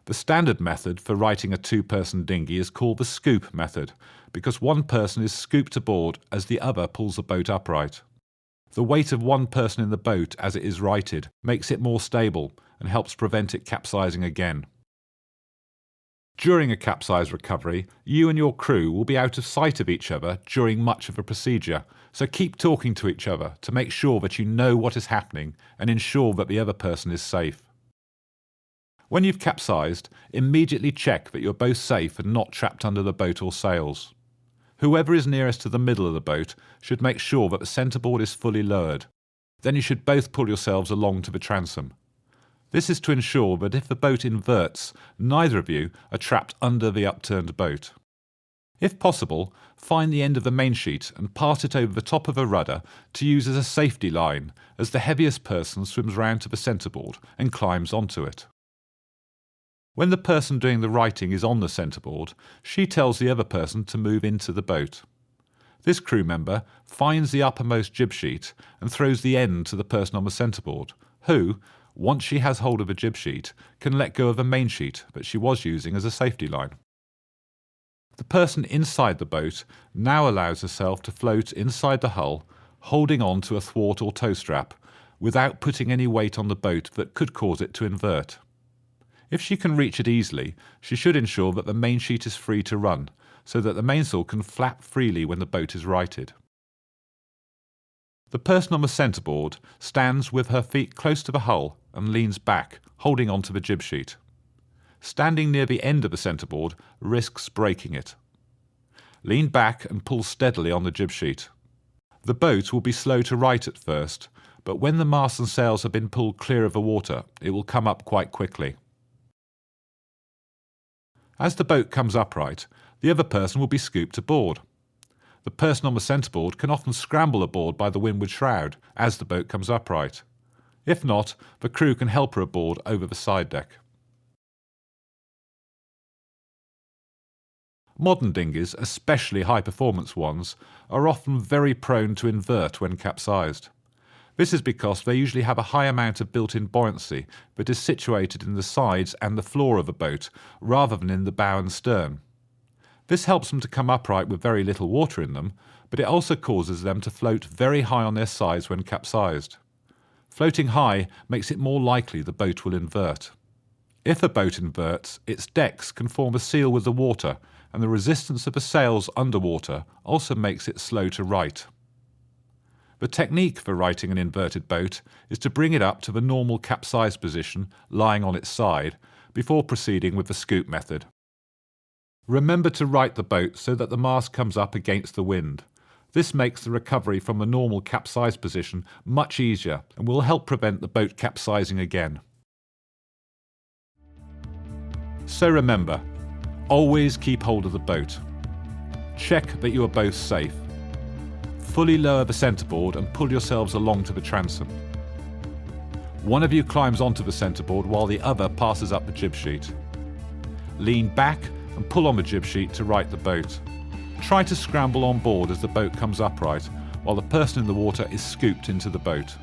The standard method for righting a two-person dinghy is called the scoop method, because one person is scooped aboard as the other pulls the boat upright. The weight of one person in the boat as it is righted makes it more stable and helps prevent it capsizing again. During a capsize recovery, you and your crew will be out of sight of each other during much of the procedure, so keep talking to each other to make sure that you know what is happening and ensure that the other person is safe. When you've capsized, immediately check that you're both safe and not trapped under the boat or sails. Whoever is nearest to the middle of the boat should make sure that the centreboard is fully lowered. Then you should both pull yourselves along to the transom. This is to ensure that if the boat inverts, neither of you are trapped under the upturned boat. If possible, find the end of the mainsheet and pass it over the top of a rudder to use as a safety line, as the heaviest person swims round to the centreboard and climbs onto it. When the person doing the righting is on the centreboard, she tells the other person to move into the boat. This crew member finds the uppermost jib sheet and throws the end to the person on the centreboard, who, once she has hold of the jib sheet, can let go of the main sheet that she was using as a safety line. The person inside the boat now allows herself to float inside the hull, holding on to a thwart or tow strap, without putting any weight on the boat that could cause it to invert. If she can reach it easily, she should ensure that the main sheet is free to run, so that the mainsail can flap freely when the boat is righted. The person on the centreboard stands with her feet close to the hull and leans back, holding onto the jib sheet. Standing near the end of the centreboard risks breaking it. Lean back and pull steadily on the jib sheet. The boat will be slow to right at first, but when the mast and sails have been pulled clear of the water, it will come up quite quickly. As the boat comes upright, the other person will be scooped aboard. The person on the centreboard can often scramble aboard by the windward shroud as the boat comes upright. If not, the crew can help her aboard over the side deck. Modern dinghies, especially high-performance ones, are often very prone to invert when capsized. This is because they usually have a high amount of built-in buoyancy that is situated in the sides and the floor of a boat rather than in the bow and stern. This helps them to come upright with very little water in them, but it also causes them to float very high on their sides when capsized. Floating high makes it more likely the boat will invert. If a boat inverts, its decks can form a seal with the water, and the resistance of the sails underwater also makes it slow to right. The technique for righting an inverted boat is to bring it up to the normal capsized position, lying on its side, before proceeding with the scoop method. Remember to right the boat so that the mast comes up against the wind. This makes the recovery from the normal capsized position much easier and will help prevent the boat capsizing again. So remember, always keep hold of the boat. Check that you are both safe. Fully lower the centreboard and pull yourselves along to the transom. One of you climbs onto the centreboard while the other passes up the jib sheet. Lean back and pull on the jib sheet to right the boat. Try to scramble on board as the boat comes upright while the person in the water is scooped into the boat.